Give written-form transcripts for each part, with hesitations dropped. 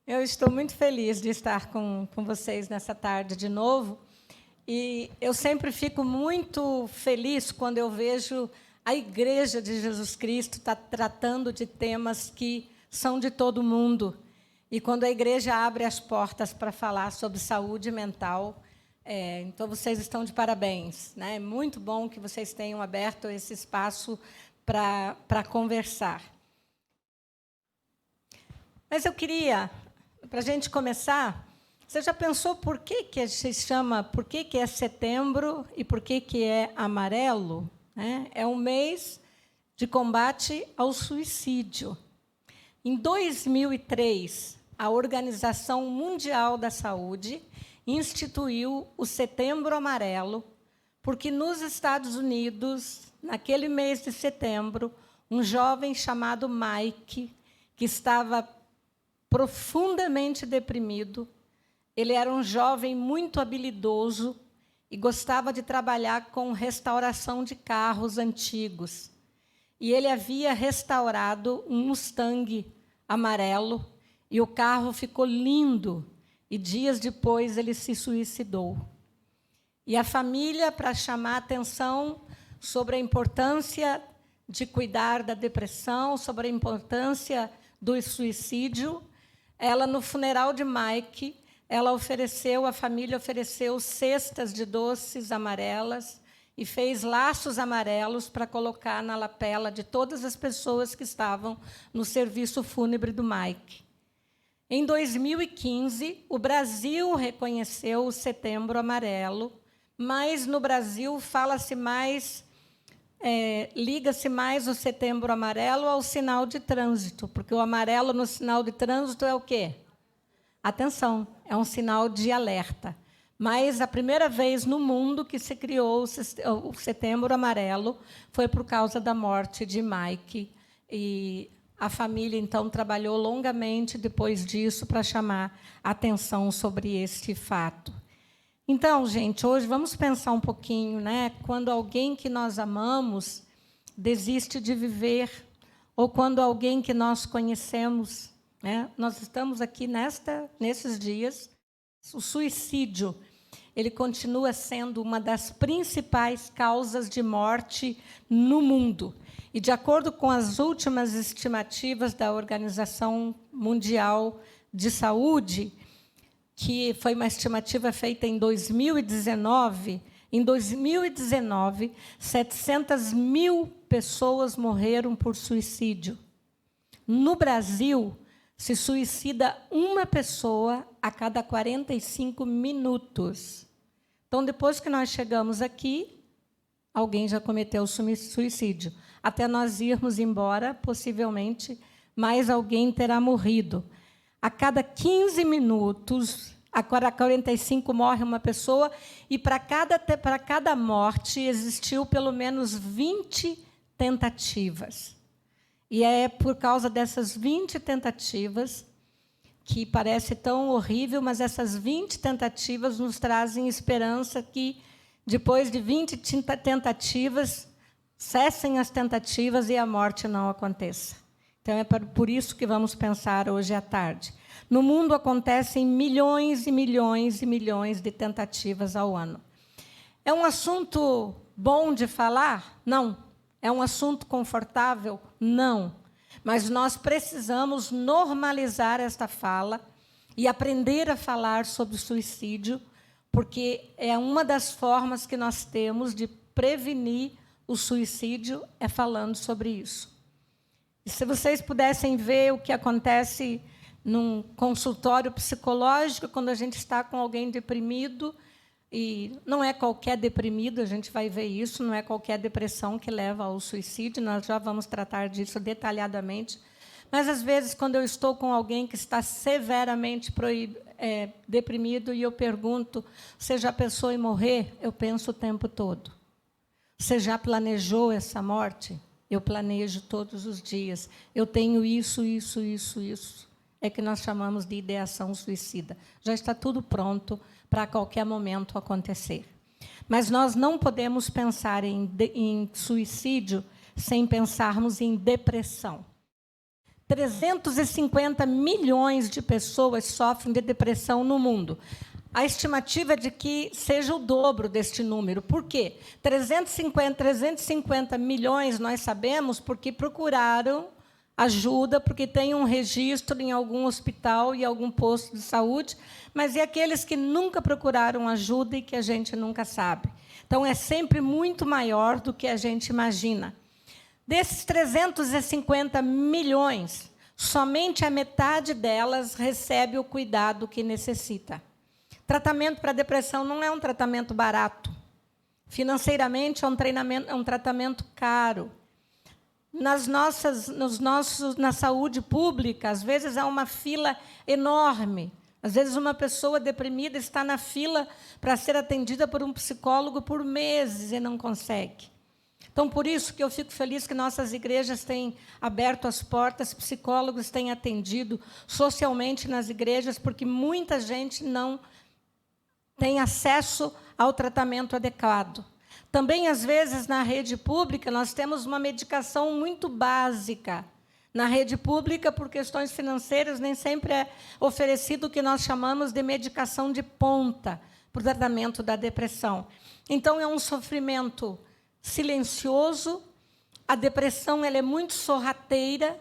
Eu estou muito feliz de estar com vocês nessa tarde de novo. E eu sempre fico muito feliz quando eu vejo a Igreja de Jesus Cristo tratando de temas que são de todo mundo. E quando a igreja abre as portas para falar sobre saúde mental, então vocês estão de parabéns, né? É muito bom que vocês tenham aberto esse espaço para conversar. Mas eu queria, para a gente começar, você já pensou por que se chama, por que é setembro e por que é amarelo? É um mês de combate ao suicídio. Em 2003, a Organização Mundial da Saúde instituiu o Setembro Amarelo, porque nos Estados Unidos, naquele mês de setembro, um jovem chamado Mike, que estava profundamente deprimido, ele era um jovem muito habilidoso e gostava de trabalhar com restauração de carros antigos. E ele havia restaurado um Mustang amarelo, e o carro ficou lindo, e dias depois ele se suicidou. E a família, para chamar a atenção sobre a importância de cuidar da depressão, sobre a importância do suicídio, ela, no funeral de Mike, a família ofereceu cestas de doces amarelas e fez laços amarelos para colocar na lapela de todas as pessoas que estavam no serviço fúnebre do Mike. Em 2015, o Brasil reconheceu o Setembro Amarelo, mas no Brasil fala-se mais, liga-se mais o Setembro Amarelo ao sinal de trânsito, porque o amarelo no sinal de trânsito é o quê? Atenção, é um sinal de alerta. Mas a primeira vez no mundo que se criou o Setembro Amarelo foi por causa da morte de Mike. E a família, então, trabalhou longamente depois disso para chamar atenção sobre este fato. Então, gente, hoje vamos pensar um pouquinho, né? Quando alguém que nós amamos desiste de viver, ou quando alguém que nós conhecemos, né? Nós estamos aqui nesses dias. O suicídio, ele continua sendo uma das principais causas de morte no mundo. E, de acordo com as últimas estimativas da Organização Mundial de Saúde, que foi uma estimativa feita em 2019, 700 mil pessoas morreram por suicídio. No Brasil, se suicida uma pessoa a cada 45 minutos. Então, depois que nós chegamos aqui, alguém já cometeu suicídio. Até nós irmos embora, possivelmente, mais alguém terá morrido. A cada 15 minutos, a cada 45 morre uma pessoa, e para cada morte existiu pelo menos 20 tentativas. E é por causa dessas 20 tentativas, que parece tão horrível, mas essas 20 tentativas nos trazem esperança que, depois de 20 tentativas, cessem as tentativas e a morte não aconteça. Então, é por isso que vamos pensar hoje à tarde. No mundo acontecem milhões e milhões e milhões de tentativas ao ano. É um assunto bom de falar? Não. É um assunto confortável? Não. Mas nós precisamos normalizar esta fala e aprender a falar sobre o suicídio, porque é uma das formas que nós temos de prevenir o suicídio, é falando sobre isso. E se vocês pudessem ver o que acontece num consultório psicológico, quando a gente está com alguém deprimido, e não é qualquer deprimido, a gente vai ver isso, não é qualquer depressão que leva ao suicídio, nós já vamos tratar disso detalhadamente. Mas, às vezes, quando eu estou com alguém que está severamente deprimido e eu pergunto, você já pensou em morrer? Eu penso o tempo todo. Você já planejou essa morte? Eu planejo todos os dias. Eu tenho isso, isso, isso, isso. É que nós chamamos de ideação suicida. Já está tudo pronto para a qualquer momento acontecer. Mas nós não podemos pensar em suicídio sem pensarmos em depressão. 350 milhões de pessoas sofrem de depressão no mundo. A estimativa é de que seja o dobro deste número. Por quê? 350 milhões, nós sabemos, porque procuraram ajuda, porque tem um registro em algum hospital e algum posto de saúde, mas e aqueles que nunca procuraram ajuda e que a gente nunca sabe? Então, é sempre muito maior do que a gente imagina. Desses 350 milhões, somente a metade delas recebe o cuidado que necessita. Tratamento para depressão não é um tratamento barato. Financeiramente, é um tratamento caro. Na saúde pública, às vezes, há uma fila enorme. Às vezes, uma pessoa deprimida está na fila para ser atendida por um psicólogo por meses e não consegue. Então, por isso que eu fico feliz que nossas igrejas têm aberto as portas, psicólogos têm atendido socialmente nas igrejas, porque muita gente não tem acesso ao tratamento adequado. Também, às vezes, na rede pública, nós temos uma medicação muito básica. Na rede pública, por questões financeiras, nem sempre é oferecido o que nós chamamos de medicação de ponta para o tratamento da depressão. Então, é um sofrimento silencioso. A depressão ela é muito sorrateira,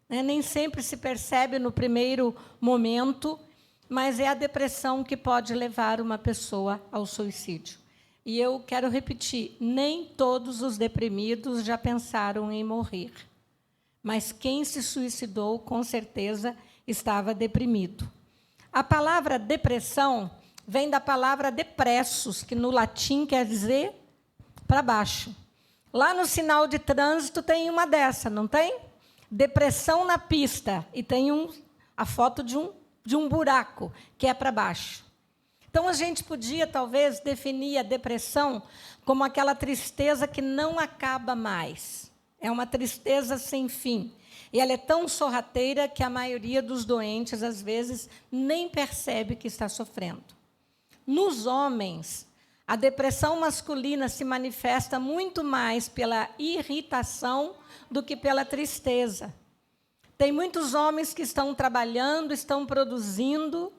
né? Nem sempre se percebe no primeiro momento, mas é a depressão que pode levar uma pessoa ao suicídio. E eu quero repetir, nem todos os deprimidos já pensaram em morrer. Mas quem se suicidou, com certeza, estava deprimido. A palavra depressão vem da palavra depressus, que no latim quer dizer para baixo. Lá no sinal de trânsito tem uma dessa, não tem? Depressão na pista. E tem a foto de um buraco, que é para baixo. Então, a gente podia, talvez, definir a depressão como aquela tristeza que não acaba mais. É uma tristeza sem fim. E ela é tão sorrateira que a maioria dos doentes, às vezes, nem percebe que está sofrendo. Nos homens, a depressão masculina se manifesta muito mais pela irritação do que pela tristeza. Tem muitos homens que estão trabalhando, estão produzindo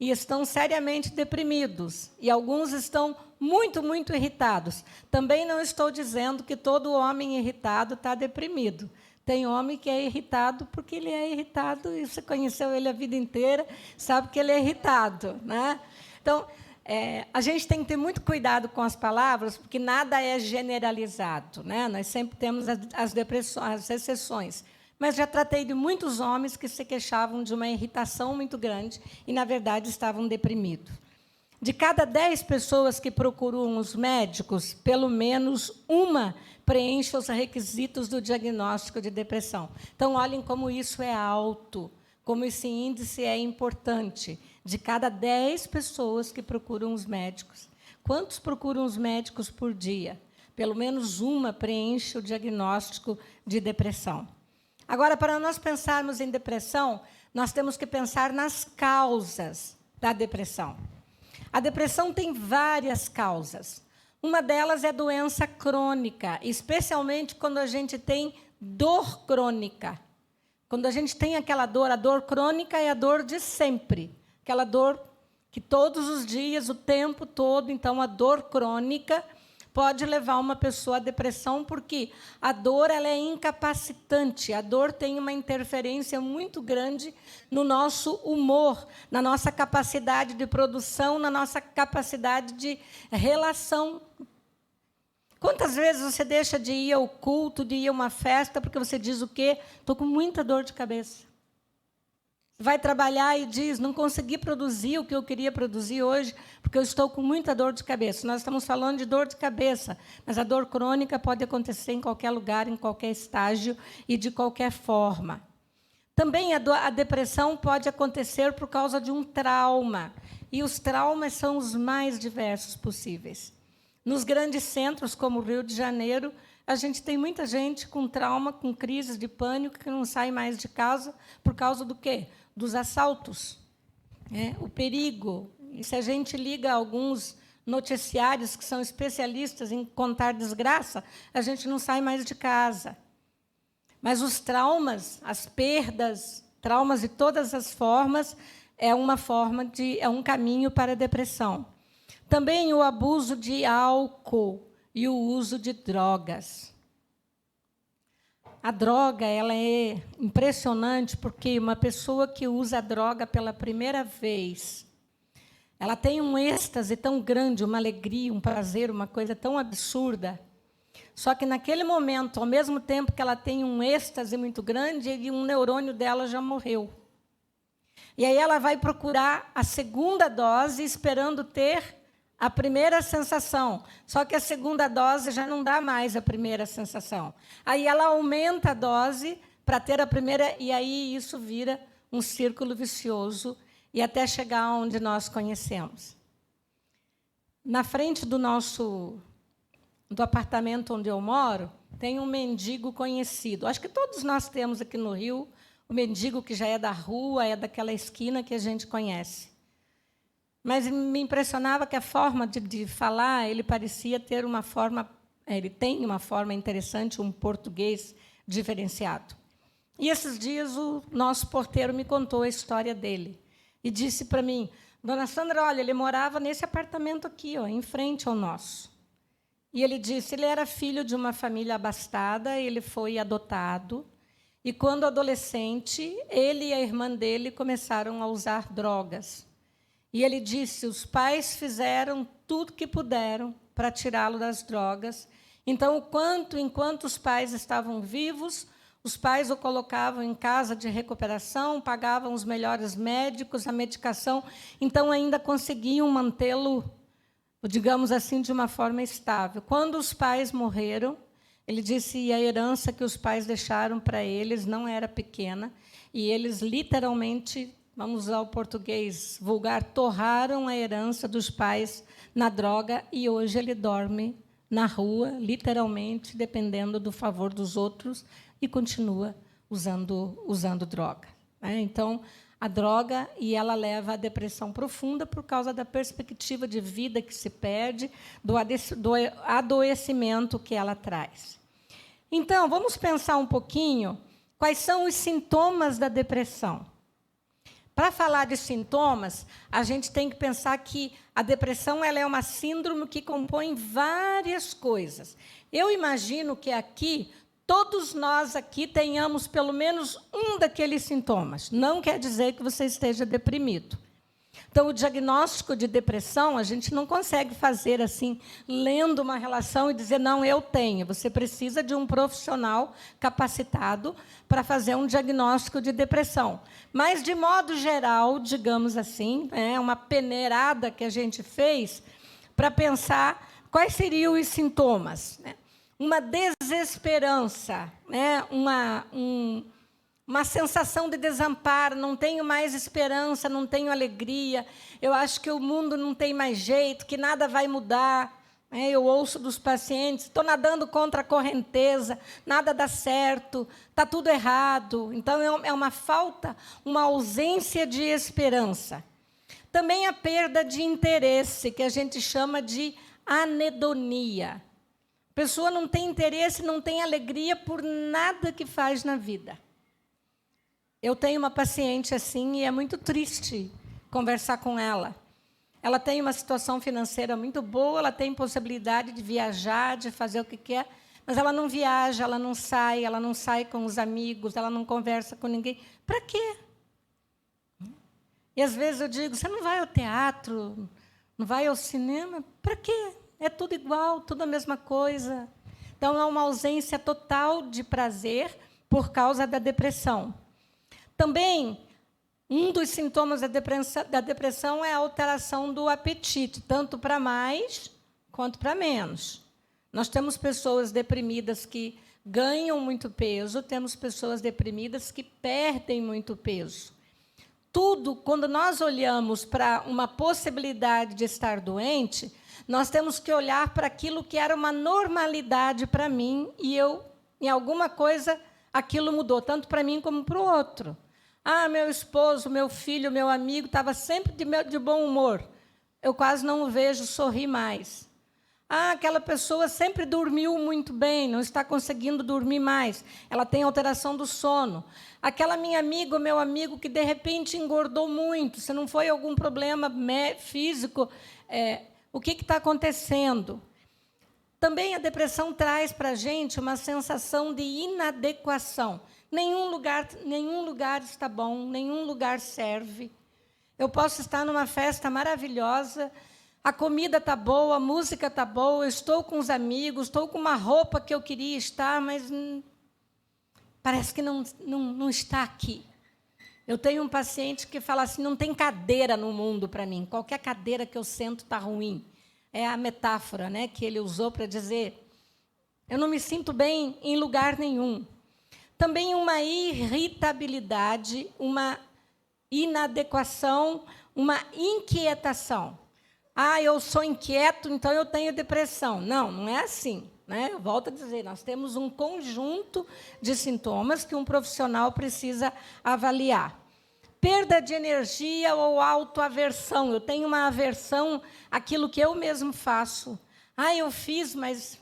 e estão seriamente deprimidos. E alguns estão muito, muito irritados. Também não estou dizendo que todo homem irritado está deprimido. Tem homem que é irritado porque ele é irritado e você conheceu ele a vida inteira, sabe que ele é irritado, né? Então, a gente tem que ter muito cuidado com as palavras, porque nada é generalizado, né? Nós sempre temos as depressões, as exceções. Mas já tratei de muitos homens que se queixavam de uma irritação muito grande e, na verdade, estavam deprimidos. De cada 10 pessoas que procuram os médicos, pelo menos uma preenche os requisitos do diagnóstico de depressão. Então, olhem como isso é alto, como esse índice é importante. De cada 10 pessoas que procuram os médicos, quantos procuram os médicos por dia? Pelo menos uma preenche o diagnóstico de depressão. Agora, para nós pensarmos em depressão, nós temos que pensar nas causas da depressão. A depressão tem várias causas. Uma delas é doença crônica, especialmente quando a gente tem dor crônica. Quando a gente tem aquela dor, a dor crônica é a dor de sempre. Aquela dor que todos os dias, o tempo todo, então a dor crônica pode levar uma pessoa à depressão, porque a dor ela é incapacitante, a dor tem uma interferência muito grande no nosso humor, na nossa capacidade de produção, na nossa capacidade de relação. Quantas vezes você deixa de ir ao culto, de ir a uma festa, porque você diz o quê? Estou com muita dor de cabeça. Vai trabalhar e diz, não consegui produzir o que eu queria produzir hoje, porque eu estou com muita dor de cabeça. Nós estamos falando de dor de cabeça, mas a dor crônica pode acontecer em qualquer lugar, em qualquer estágio e de qualquer forma. Também a depressão pode acontecer por causa de um trauma, e os traumas são os mais diversos possíveis. Nos grandes centros, como o Rio de Janeiro, a gente tem muita gente com trauma, com crises de pânico, que não sai mais de casa por causa do quê? Dos assaltos, o perigo. E se a gente liga a alguns noticiários que são especialistas em contar desgraça, a gente não sai mais de casa. Mas os traumas, as perdas, traumas de todas as formas, é um caminho para a depressão. Também o abuso de álcool e o uso de drogas. A droga, ela é impressionante porque uma pessoa que usa a droga pela primeira vez, ela tem um êxtase tão grande, uma alegria, um prazer, uma coisa tão absurda. Só que, naquele momento, ao mesmo tempo que ela tem um êxtase muito grande, um neurônio dela já morreu. E aí ela vai procurar a segunda dose, esperando ter a primeira sensação. Só que a segunda dose já não dá mais a primeira sensação. Aí ela aumenta a dose para ter a primeira, e aí isso vira um círculo vicioso, e até chegar onde nós conhecemos. Na frente do apartamento onde eu moro, tem um mendigo conhecido. Acho que todos nós temos aqui no Rio o mendigo que já é da rua, é daquela esquina que a gente conhece. Mas me impressionava que a forma de falar, ele parecia ter uma forma, ele tem uma forma interessante, um português diferenciado. E esses dias o nosso porteiro me contou a história dele e disse para mim: Dona Sandra, olha, ele morava nesse apartamento aqui, ó, em frente ao nosso. E ele disse, ele era filho de uma família abastada, ele foi adotado, e, quando adolescente, ele e a irmã dele começaram a usar drogas. E ele disse, os pais fizeram tudo que puderam para tirá-lo das drogas. Então, enquanto os pais estavam vivos, os pais o colocavam em casa de recuperação, pagavam os melhores médicos, a medicação, então ainda conseguiam mantê-lo, digamos assim, de uma forma estável. Quando os pais morreram, ele disse que a herança que os pais deixaram para eles não era pequena, e eles literalmente, vamos usar o português vulgar, torraram a herança dos pais na droga, e hoje ele dorme na rua, literalmente, dependendo do favor dos outros, e continua usando droga. Então, a droga, e ela leva à depressão profunda por causa da perspectiva de vida que se perde, do adoecimento que ela traz. Então, vamos pensar um pouquinho quais são os sintomas da depressão. Para falar de sintomas, a gente tem que pensar que a depressão ela é uma síndrome que compõe várias coisas. Eu imagino que aqui, todos nós aqui tenhamos pelo menos um daqueles sintomas. Não quer dizer que você esteja deprimido. Então, o diagnóstico de depressão, a gente não consegue fazer assim, lendo uma relação e dizer, não, eu tenho. Você precisa de um profissional capacitado para fazer um diagnóstico de depressão. Mas, de modo geral, digamos assim, é uma peneirada que a gente fez para pensar quais seriam os sintomas. Uma desesperança, uma sensação de desamparo, não tenho mais esperança, não tenho alegria, eu acho que o mundo não tem mais jeito, que nada vai mudar. Eu ouço dos pacientes, estou nadando contra a correnteza, nada dá certo, está tudo errado. Então, é uma falta, uma ausência de esperança. Também a perda de interesse, que a gente chama de anedonia. A pessoa não tem interesse, não tem alegria por nada que faz na vida. Eu tenho uma paciente assim e é muito triste conversar com ela. Ela tem uma situação financeira muito boa, ela tem possibilidade de viajar, de fazer o que quer, mas ela não viaja, ela não sai com os amigos, ela não conversa com ninguém. Para quê? E, às vezes, eu digo, você não vai ao teatro, não vai ao cinema? Para quê? É tudo igual, tudo a mesma coisa. Então, é uma ausência total de prazer por causa da depressão. Também, um dos sintomas da depressão é a alteração do apetite, tanto para mais quanto para menos. Nós temos pessoas deprimidas que ganham muito peso, temos pessoas deprimidas que perdem muito peso. Tudo, quando nós olhamos para uma possibilidade de estar doente, nós temos que olhar para aquilo que era uma normalidade para mim, e eu, em alguma coisa, aquilo mudou, tanto para mim como para o outro. Meu esposo, meu filho, meu amigo estava sempre de bom humor. Eu quase não o vejo sorrir mais. Ah, aquela pessoa sempre dormiu muito bem, não está conseguindo dormir mais. Ela tem alteração do sono. Aquela minha amiga, meu amigo, que de repente engordou muito, se não foi algum problema físico, o que está acontecendo? Também a depressão traz para a gente uma sensação de inadequação. Nenhum lugar está bom, nenhum lugar serve. Eu posso estar numa festa maravilhosa, a comida está boa, a música está boa, eu estou com os amigos, estou com uma roupa que eu queria estar, mas parece que não está aqui. Eu tenho um paciente que fala assim, não tem cadeira no mundo para mim, qualquer cadeira que eu sento está ruim. É a metáfora, né, que ele usou para dizer, eu não me sinto bem em lugar nenhum. Também uma irritabilidade, uma inadequação, uma inquietação. Ah, eu sou inquieto, então eu tenho depressão. Não, não é assim. Né? Eu volto a dizer, nós temos um conjunto de sintomas que um profissional precisa avaliar. Perda de energia ou autoaversão. Eu tenho uma aversão àquilo que eu mesmo faço. Ah, eu fiz, mas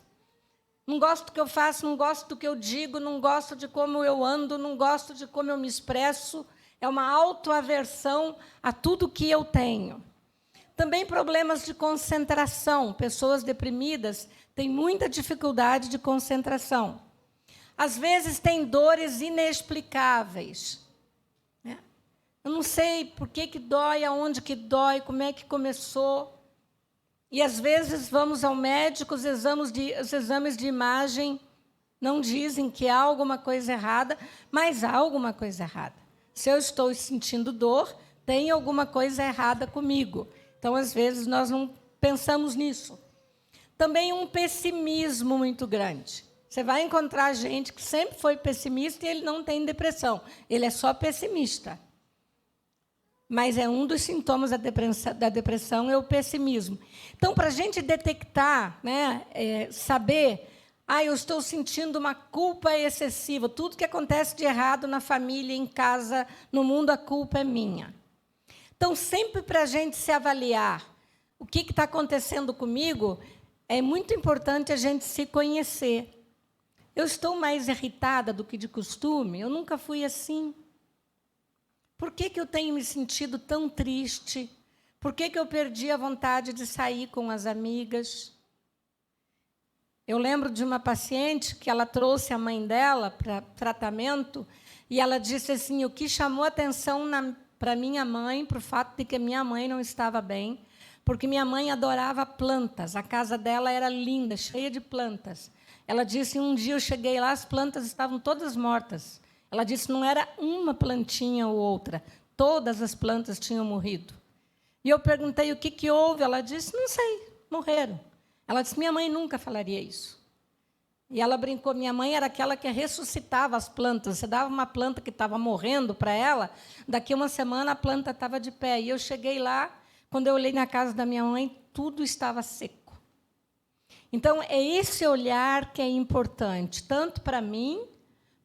não gosto do que eu faço, não gosto do que eu digo, não gosto de como eu ando, não gosto de como eu me expresso. É uma autoaversão a tudo que eu tenho. Também problemas de concentração. Pessoas deprimidas têm muita dificuldade de concentração. Às vezes, têm dores inexplicáveis. Eu não sei por que dói, aonde que dói, como é que começou. E, às vezes, vamos ao médico, os exames de imagem não dizem que há alguma coisa errada, mas há alguma coisa errada. Se eu estou sentindo dor, tem alguma coisa errada comigo. Então, às vezes, nós não pensamos nisso. Também um pessimismo muito grande. Você vai encontrar gente que sempre foi pessimista e ele não tem depressão. Ele é só pessimista. Mas é um dos sintomas da depressão é o pessimismo. Então, para a gente detectar, né, saber, eu estou sentindo uma culpa excessiva, tudo que acontece de errado na família, em casa, no mundo, a culpa é minha. Então, sempre para a gente se avaliar o que está acontecendo comigo, é muito importante a gente se conhecer. Eu estou mais irritada do que de costume? Eu nunca fui assim. Por que eu tenho me sentido tão triste? Por que eu perdi a vontade de sair com as amigas? Eu lembro de uma paciente que ela trouxe a mãe dela para tratamento e ela disse assim, o que chamou atenção para minha mãe, para o fato de que minha mãe não estava bem, porque minha mãe adorava plantas, a casa dela era linda, cheia de plantas. Ela disse, um dia eu cheguei lá, as plantas estavam todas mortas. Ela disse, não era uma plantinha ou outra, todas as plantas tinham morrido. E eu perguntei, o que houve? Ela disse, não sei, morreram. Ela disse, minha mãe nunca falaria isso. E ela brincou, minha mãe era aquela que ressuscitava as plantas. Você dava uma planta que estava morrendo para ela, daqui a uma semana a planta estava de pé. E eu cheguei lá, quando eu olhei na casa da minha mãe, tudo estava seco. Então, é esse olhar que é importante, tanto para mim,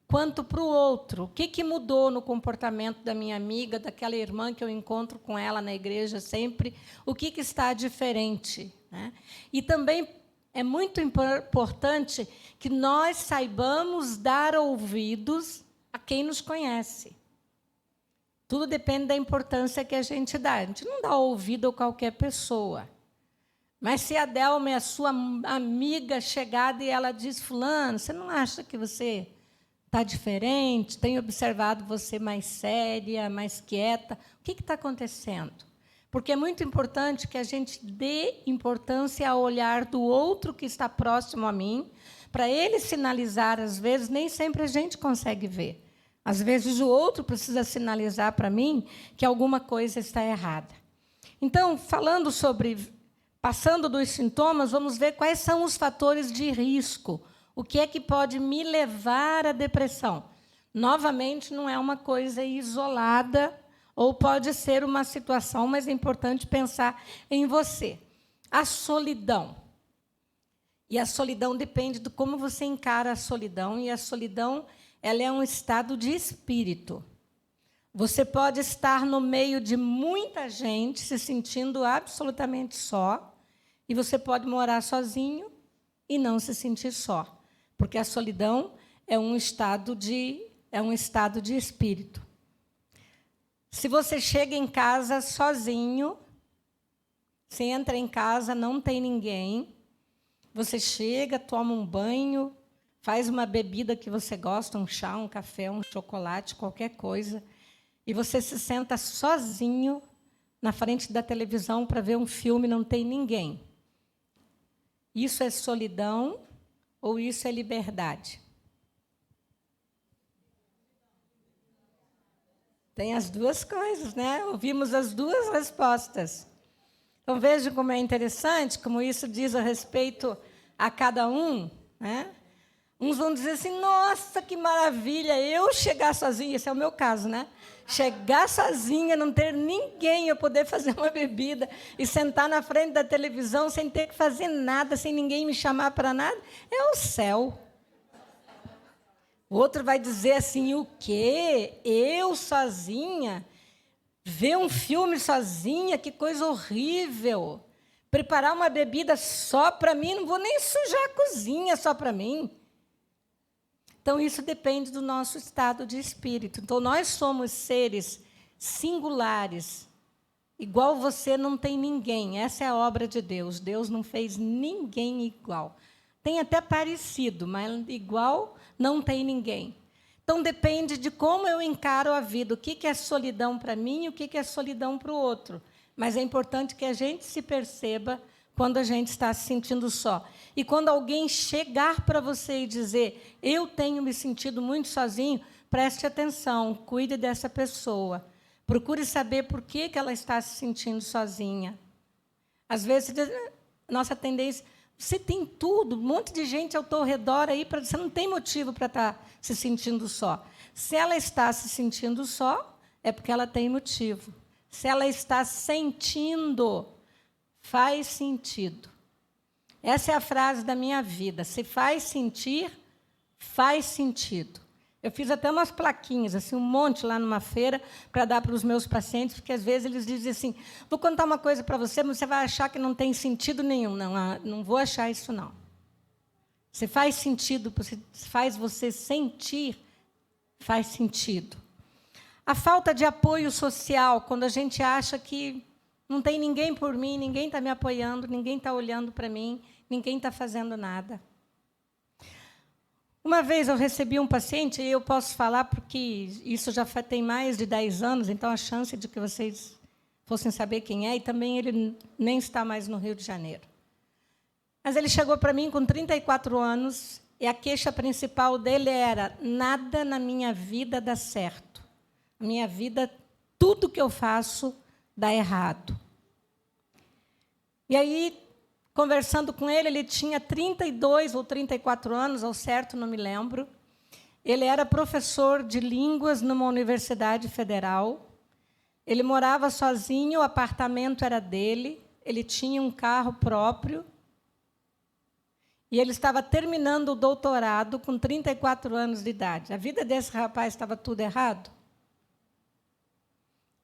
quanto para o outro. O que mudou no comportamento da minha amiga, daquela irmã que eu encontro com ela na igreja sempre? O que está diferente? Né? E também é muito importante que nós saibamos dar ouvidos a quem nos conhece. Tudo depende da importância que a gente dá. A gente não dá ouvido a qualquer pessoa. Mas se a Delma é a sua amiga chegada e ela diz, fulano, você não acha que você está diferente? Tenho observado você mais séria, mais quieta. O que está acontecendo? Porque é muito importante que a gente dê importância ao olhar do outro que está próximo a mim, para ele sinalizar, às vezes, nem sempre a gente consegue ver. Às vezes, o outro precisa sinalizar para mim que alguma coisa está errada. Então, passando dos sintomas, vamos ver quais são os fatores de risco. O que é que pode me levar à depressão? Novamente, não é uma coisa isolada, ou pode ser uma situação, mas é importante pensar em você. A solidão. E a solidão depende de como você encara a solidão, e a solidão ela é um estado de espírito. Você pode estar no meio de muita gente, se sentindo absolutamente só, E você pode morar sozinho e não se sentir só, porque a solidão é um estado de espírito. Se você chega em casa sozinho, você entra em casa, não tem ninguém, você chega, toma um banho, faz uma bebida que você gosta, um chá, um café, um chocolate, qualquer coisa, e você se senta sozinho na frente da televisão para ver um filme, não tem ninguém. Isso é solidão ou isso é liberdade? Tem as duas coisas, né? Ouvimos as duas respostas. Então, vejam como é interessante, como isso diz a respeito a cada um, né? Uns vão dizer assim, nossa, que maravilha, eu chegar sozinha, esse é o meu caso, né? Chegar sozinha, não ter ninguém, eu poder fazer uma bebida e sentar na frente da televisão sem ter que fazer nada, sem ninguém me chamar para nada, é o céu. O outro vai dizer assim, o quê? Eu sozinha? Ver um filme sozinha? Que coisa horrível. Preparar uma bebida só para mim? Não vou nem sujar a cozinha só para mim. Então, isso depende do nosso estado de espírito. Então, nós somos seres singulares. Igual você não tem ninguém. Essa é a obra de Deus. Deus não fez ninguém igual. Tem até parecido, mas igual não tem ninguém. Então, depende de como eu encaro a vida. O que é solidão para mim e o que é solidão para o outro. Mas é importante que a gente se perceba quando a gente está se sentindo só. E quando alguém chegar para você e dizer, eu tenho me sentido muito sozinho, preste atenção, cuide dessa pessoa. Procure saber por que ela está se sentindo sozinha. Às vezes, nossa tendência, você tem tudo, um monte de gente ao teu redor aí, você não tem motivo para estar se sentindo só. Se ela está se sentindo só, é porque ela tem motivo. Se ela está sentindo, faz sentido. Essa é a frase da minha vida. Se faz sentir, faz sentido. Eu fiz até umas plaquinhas, assim, um monte lá numa feira, para dar para os meus pacientes, porque às vezes eles dizem assim, vou contar uma coisa para você, mas você vai achar que não tem sentido nenhum. Não, não vou achar isso, não. Se faz sentido, se faz você sentir, faz sentido. A falta de apoio social, quando a gente acha que não tem ninguém por mim, ninguém está me apoiando, ninguém está olhando para mim, ninguém está fazendo nada. Uma vez eu recebi um paciente, e eu posso falar porque isso já tem mais de 10 anos, então a chance de que vocês fossem saber quem é, e também ele nem está mais no Rio de Janeiro. Mas ele chegou para mim com 34 anos, e a queixa principal dele era, nada na minha vida dá certo. A minha vida, tudo que eu faço, dá errado. E aí, conversando com ele, ele tinha 32 ou 34 anos, ao certo, não me lembro. Ele era professor de línguas numa universidade federal. Ele morava sozinho, o apartamento era dele, ele tinha um carro próprio. E ele estava terminando o doutorado com 34 anos de idade. A vida desse rapaz estava tudo errado?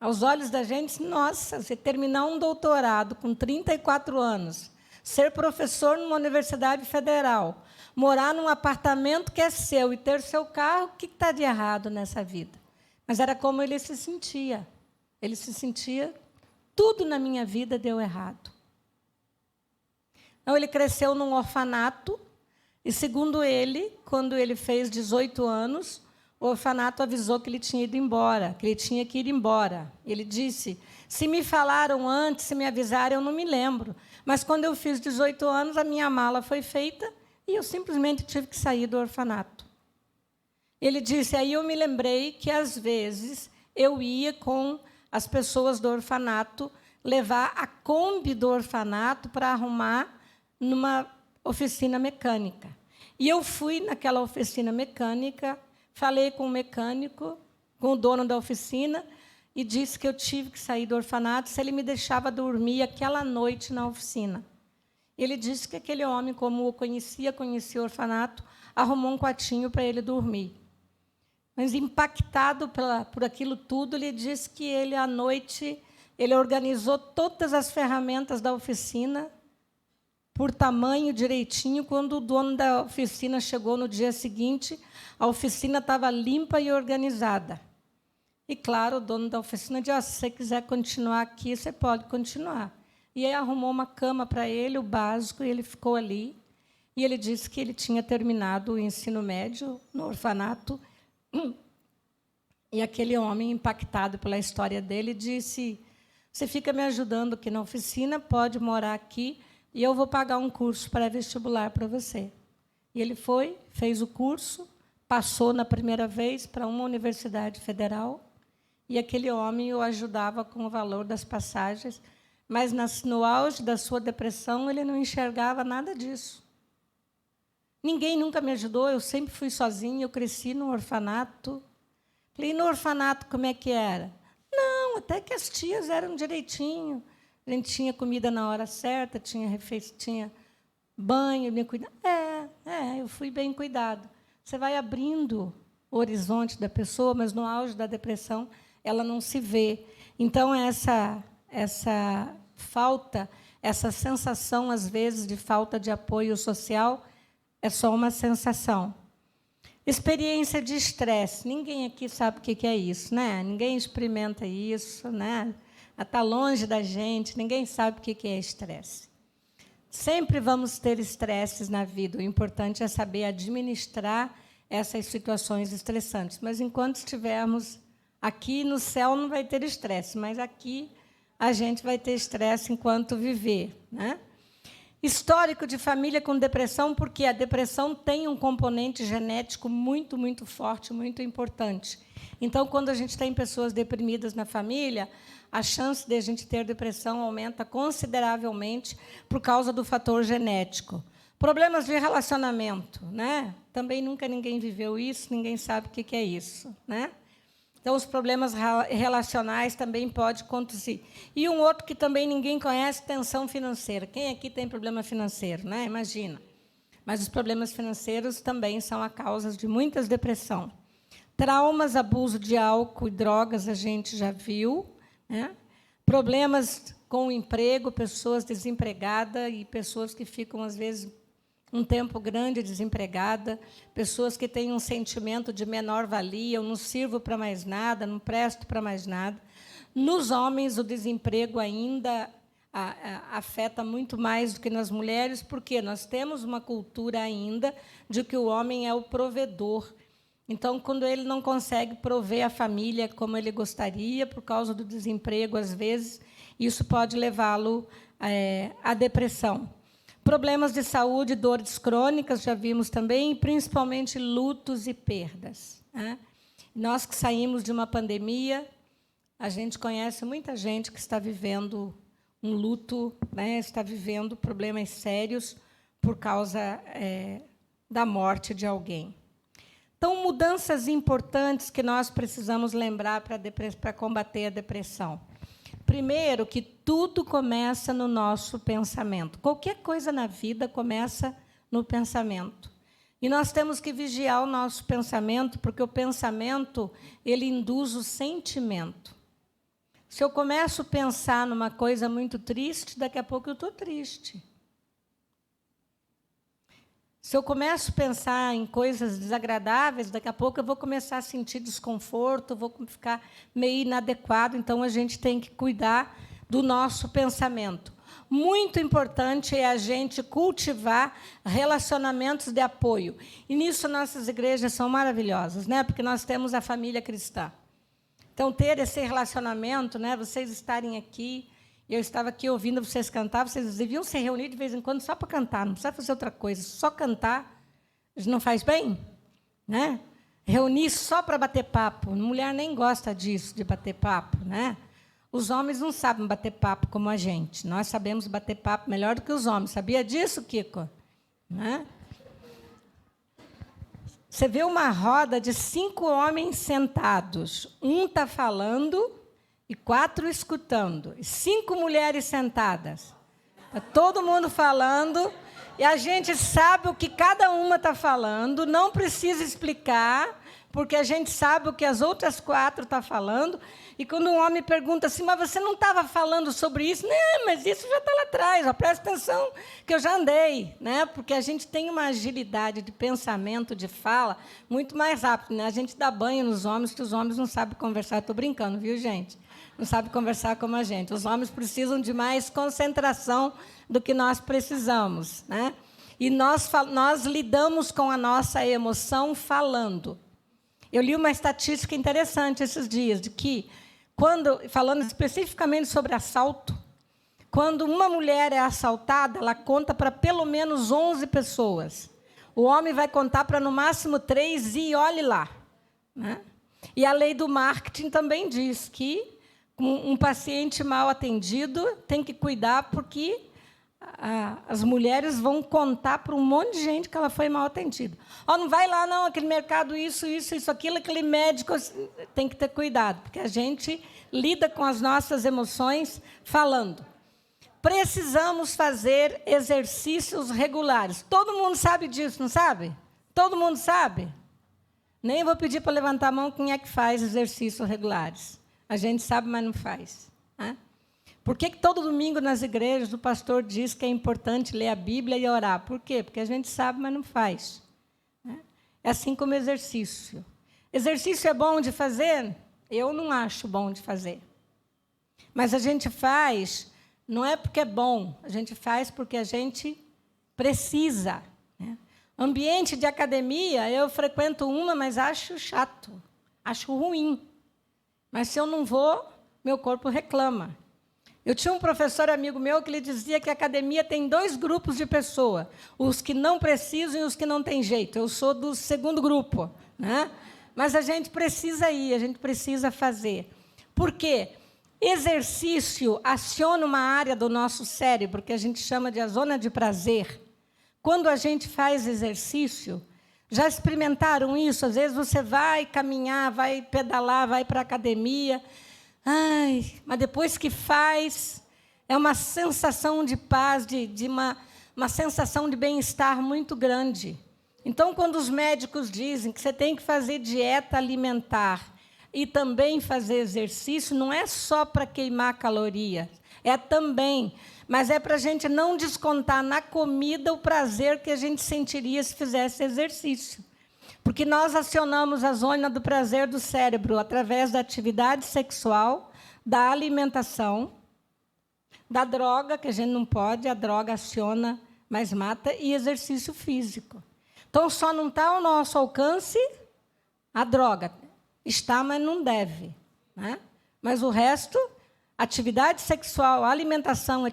Aos olhos da gente, nossa, você terminar um doutorado com 34 anos, ser professor numa universidade federal, morar num apartamento que é seu e ter seu carro, o que está de errado nessa vida? Mas era como ele se sentia. Ele se sentia, tudo na minha vida deu errado. Então, ele cresceu num orfanato e, segundo ele, quando ele fez 18 anos, o orfanato avisou que ele tinha ido embora, que ele tinha que ir embora. Ele disse, se me falaram antes, se me avisaram, eu não me lembro. Mas, quando eu fiz 18 anos, a minha mala foi feita e eu simplesmente tive que sair do orfanato. Ele disse, aí eu me lembrei que, às vezes, eu ia com as pessoas do orfanato levar a Kombi do orfanato para arrumar numa oficina mecânica. E eu fui naquela oficina mecânica, falei com o mecânico, com o dono da oficina, e disse que eu tive que sair do orfanato se ele me deixava dormir aquela noite na oficina. Ele disse que aquele homem, como o conhecia o orfanato, arrumou um quartinho para ele dormir. Mas, impactado por aquilo tudo, ele disse que ele, à noite, ele organizou todas as ferramentas da oficina por tamanho direitinho. Quando o dono da oficina chegou no dia seguinte, a oficina estava limpa e organizada. E, claro, o dono da oficina disse: se você quiser continuar aqui, você pode continuar. E aí arrumou uma cama para ele, o básico, e ele ficou ali. E ele disse que ele tinha terminado o ensino médio no orfanato. E aquele homem, impactado pela história dele, disse: você fica me ajudando aqui na oficina, pode morar aqui, e eu vou pagar um curso pré-vestibular para você. E ele foi, fez o curso, passou na primeira vez para uma universidade federal, e aquele homem o ajudava com o valor das passagens, mas no auge da sua depressão ele não enxergava nada disso. Ninguém nunca me ajudou, eu sempre fui sozinha, eu cresci no orfanato. Falei: e no orfanato como é que era? Não, até que as tias eram direitinho. A gente tinha comida na hora certa, tinha banho, bem cuidado. Eu fui bem cuidado. Você vai abrindo o horizonte da pessoa, mas no auge da depressão ela não se vê. Então, essa falta, essa sensação, às vezes, de falta de apoio social, é só uma sensação. Experiência de estresse. Ninguém aqui sabe o que é isso, né? Ninguém experimenta isso, né? Está longe da gente, ninguém sabe o que é estresse. Sempre vamos ter estresses na vida. O importante é saber administrar essas situações estressantes. Mas, enquanto estivermos aqui, no céu não vai ter estresse, mas aqui a gente vai ter estresse enquanto viver, né? Histórico de família com depressão, porque a depressão tem um componente genético muito, muito forte, muito importante. Então, quando a gente tem pessoas deprimidas na família, a chance de a gente ter depressão aumenta consideravelmente por causa do fator genético. Problemas de relacionamento, né? Também nunca ninguém viveu isso, ninguém sabe o que é isso, né? Então, os problemas relacionais também podem conduzir. E um outro que também ninguém conhece, tensão financeira. Quem aqui tem problema financeiro, né? Imagina. Mas os problemas financeiros também são a causa de muitas depressões. Traumas, abuso de álcool e drogas, a gente já viu, né? Problemas com o emprego, pessoas desempregadas e pessoas que ficam, às vezes, um tempo grande desempregada, pessoas que têm um sentimento de menor-valia: eu não sirvo para mais nada, não presto para mais nada. Nos homens, o desemprego ainda afeta muito mais do que nas mulheres, porque nós temos uma cultura ainda de que o homem é o provedor. Então, quando ele não consegue prover a família como ele gostaria, por causa do desemprego, às vezes, isso pode levá-lo à depressão. Problemas de saúde, dores crônicas, já vimos também, principalmente lutos e perdas, né? Nós que saímos de uma pandemia, a gente conhece muita gente que está vivendo um luto, né? Está vivendo problemas sérios por causa da morte de alguém. Então, mudanças importantes que nós precisamos lembrar para combater a depressão. Primeiro, que tudo começa no nosso pensamento. Qualquer coisa na vida começa no pensamento. E nós temos que vigiar o nosso pensamento, porque o pensamento ele induz o sentimento. Se eu começo a pensar numa coisa muito triste, daqui a pouco eu estou triste. Se eu começo a pensar em coisas desagradáveis, daqui a pouco eu vou começar a sentir desconforto, vou ficar meio inadequado. Então, a gente tem que cuidar do nosso pensamento. Muito importante é a gente cultivar relacionamentos de apoio. E, nisso, nossas igrejas são maravilhosas, né? Porque nós temos a família cristã. Então, ter esse relacionamento, né? Vocês estarem aqui... Eu estava aqui ouvindo vocês cantar, vocês deviam se reunir de vez em quando só para cantar, não precisa fazer outra coisa, só cantar não faz bem, né? Reunir só para bater papo, mulher nem gosta disso, de bater papo, né? Os homens não sabem bater papo como a gente, nós sabemos bater papo melhor do que os homens, sabia disso, Kiko? Né? Você vê uma roda de 5 homens sentados, um está falando... e 4 escutando, e 5 mulheres sentadas. Está todo mundo falando, e a gente sabe o que cada uma está falando, não precisa explicar, porque a gente sabe o que as outras 4 estão falando, e quando um homem pergunta assim, mas você não estava falando sobre isso? Não, mas isso já está lá atrás, ó, presta atenção que eu já andei, né? Porque a gente tem uma agilidade de pensamento, de fala, muito mais rápido, né? A gente dá banho nos homens, que os homens não sabem conversar. Estou brincando, viu, gente? Não sabem conversar como a gente. Os homens precisam de mais concentração do que nós precisamos, né? E nós lidamos com a nossa emoção falando. Eu li uma estatística interessante esses dias, de que, falando especificamente sobre assalto, quando uma mulher é assaltada, ela conta para pelo menos 11 pessoas. O homem vai contar para, no máximo, 3 e olhe lá, né? E a lei do marketing também diz que um paciente mal atendido tem que cuidar, porque as mulheres vão contar para um monte de gente que ela foi mal atendida. Não vai lá, não, aquele mercado, isso, aquilo, aquele médico. Tem que ter cuidado, porque a gente lida com as nossas emoções falando. Precisamos fazer exercícios regulares. Todo mundo sabe disso, não sabe? Todo mundo sabe? Nem vou pedir para levantar a mão quem é que faz exercícios regulares. A gente sabe, mas não faz, né? Por que todo domingo nas igrejas o pastor diz que é importante ler a Bíblia e orar? Por quê? Porque a gente sabe, mas não faz, né? É assim como exercício. Exercício é bom de fazer? Eu não acho bom de fazer. Mas a gente faz, não é porque é bom, a gente faz porque a gente precisa, né? Ambiente de academia, eu frequento uma, mas acho chato, acho ruim. Mas se eu não vou, meu corpo reclama. Eu tinha um professor amigo meu que ele dizia que a academia tem 2 grupos de pessoas, os que não precisam e os que não têm jeito. Eu sou do segundo grupo, né? Mas a gente precisa ir, a gente precisa fazer. Por quê? Exercício aciona uma área do nosso cérebro que a gente chama de a zona de prazer. Quando a gente faz exercício, já experimentaram isso? Às vezes você vai caminhar, vai pedalar, vai para a academia. Mas depois que faz, é uma sensação de paz, uma sensação de bem-estar muito grande. Então, quando os médicos dizem que você tem que fazer dieta alimentar e também fazer exercício, não é só para queimar caloria, é também, mas é para a gente não descontar na comida o prazer que a gente sentiria se fizesse exercício. Porque nós acionamos a zona do prazer do cérebro através da atividade sexual, da alimentação, da droga, que a gente não pode, a droga aciona, mas mata, e exercício físico. Então, só não está ao nosso alcance a droga. Está, mas não deve, né? Mas o resto, atividade sexual, alimentação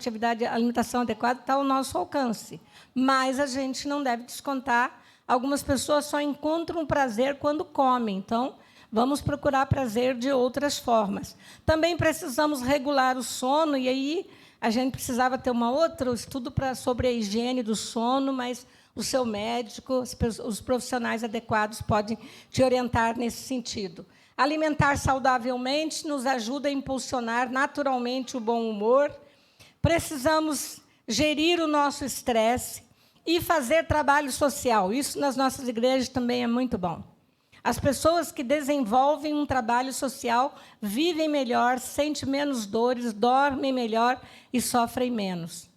adequada, está ao nosso alcance. Mas a gente não deve descontar. Algumas pessoas só encontram prazer quando comem. Então, vamos procurar prazer de outras formas. Também precisamos regular o sono, e aí a gente precisava ter outro estudo sobre a higiene do sono, mas o seu médico, os profissionais adequados podem te orientar nesse sentido. Alimentar saudavelmente nos ajuda a impulsionar naturalmente o bom humor. Precisamos gerir o nosso estresse e fazer trabalho social. Isso nas nossas igrejas também é muito bom. As pessoas que desenvolvem um trabalho social vivem melhor, sentem menos dores, dormem melhor e sofrem menos.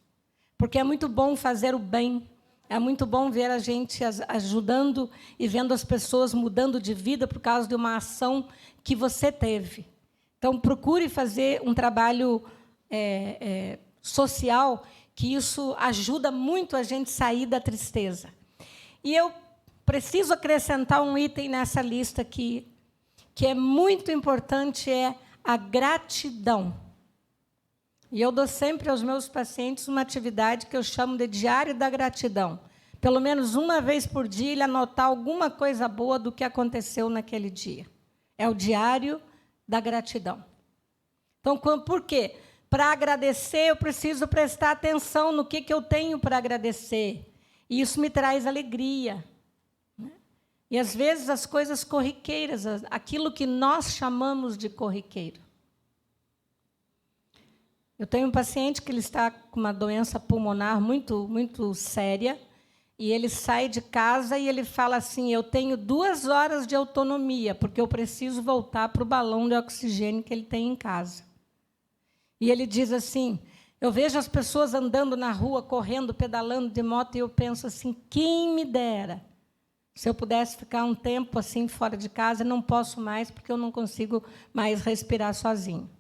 Porque é muito bom fazer o bem. É muito bom ver a gente ajudando e vendo as pessoas mudando de vida por causa de uma ação que você teve. Então, procure fazer um trabalho social, que isso ajuda muito a gente sair da tristeza. E eu preciso acrescentar um item nessa lista aqui, que é muito importante, é a gratidão. E eu dou sempre aos meus pacientes uma atividade que eu chamo de diário da gratidão. Pelo menos uma vez por dia, ele anotar alguma coisa boa do que aconteceu naquele dia. É o diário da gratidão. Então, por quê? Para agradecer, eu preciso prestar atenção no que eu tenho para agradecer. E isso me traz alegria, né? E, às vezes, as coisas corriqueiras, aquilo que nós chamamos de corriqueiro. Eu tenho um paciente que ele está com uma doença pulmonar muito, muito séria, e ele sai de casa e ele fala assim: eu tenho 2 horas de autonomia, porque eu preciso voltar para o balão de oxigênio que ele tem em casa. E ele diz assim: eu vejo as pessoas andando na rua, correndo, pedalando de moto, e eu penso assim: quem me dera se eu pudesse ficar um tempo assim fora de casa. Não posso mais, porque eu não consigo mais respirar sozinho.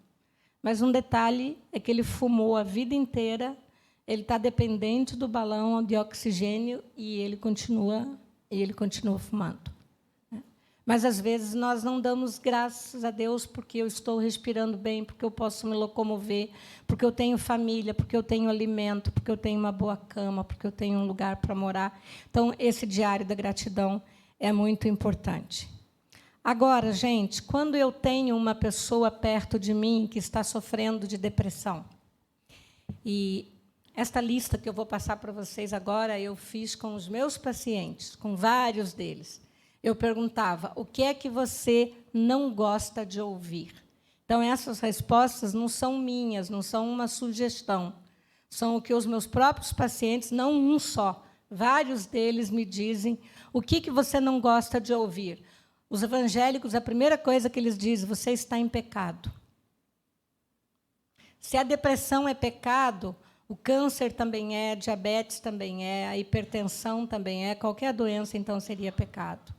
Mas um detalhe é que ele fumou a vida inteira, ele está dependente do balão de oxigênio e ele continua fumando. Mas, às vezes, nós não damos graças a Deus porque eu estou respirando bem, porque eu posso me locomover, porque eu tenho família, porque eu tenho alimento, porque eu tenho uma boa cama, porque eu tenho um lugar para morar. Então, esse diário da gratidão é muito importante. Agora, gente, quando eu tenho uma pessoa perto de mim que está sofrendo de depressão, e esta lista que eu vou passar para vocês agora, eu fiz com os meus pacientes, com vários deles. Eu perguntava: o que é que você não gosta de ouvir? Então, essas respostas não são minhas, não são uma sugestão. São o que os meus próprios pacientes, não um só, vários deles me dizem: o que você não gosta de ouvir? Os evangélicos, a primeira coisa que eles dizem: você está em pecado. Se a depressão é pecado, o câncer também é, a diabetes também é, a hipertensão também é, qualquer doença, então, seria pecado.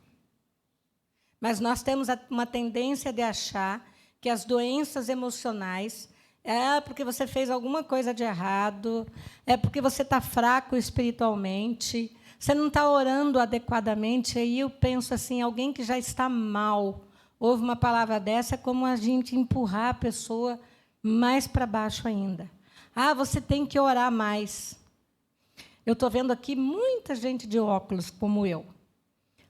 Mas nós temos uma tendência de achar que as doenças emocionais é porque você fez alguma coisa de errado, é porque você está fraco espiritualmente, você não está orando adequadamente. Aí eu penso assim: alguém que já está mal, ouve uma palavra dessa, é como a gente empurrar a pessoa mais para baixo ainda. Ah, você tem que orar mais. Eu estou vendo aqui muita gente de óculos, como eu.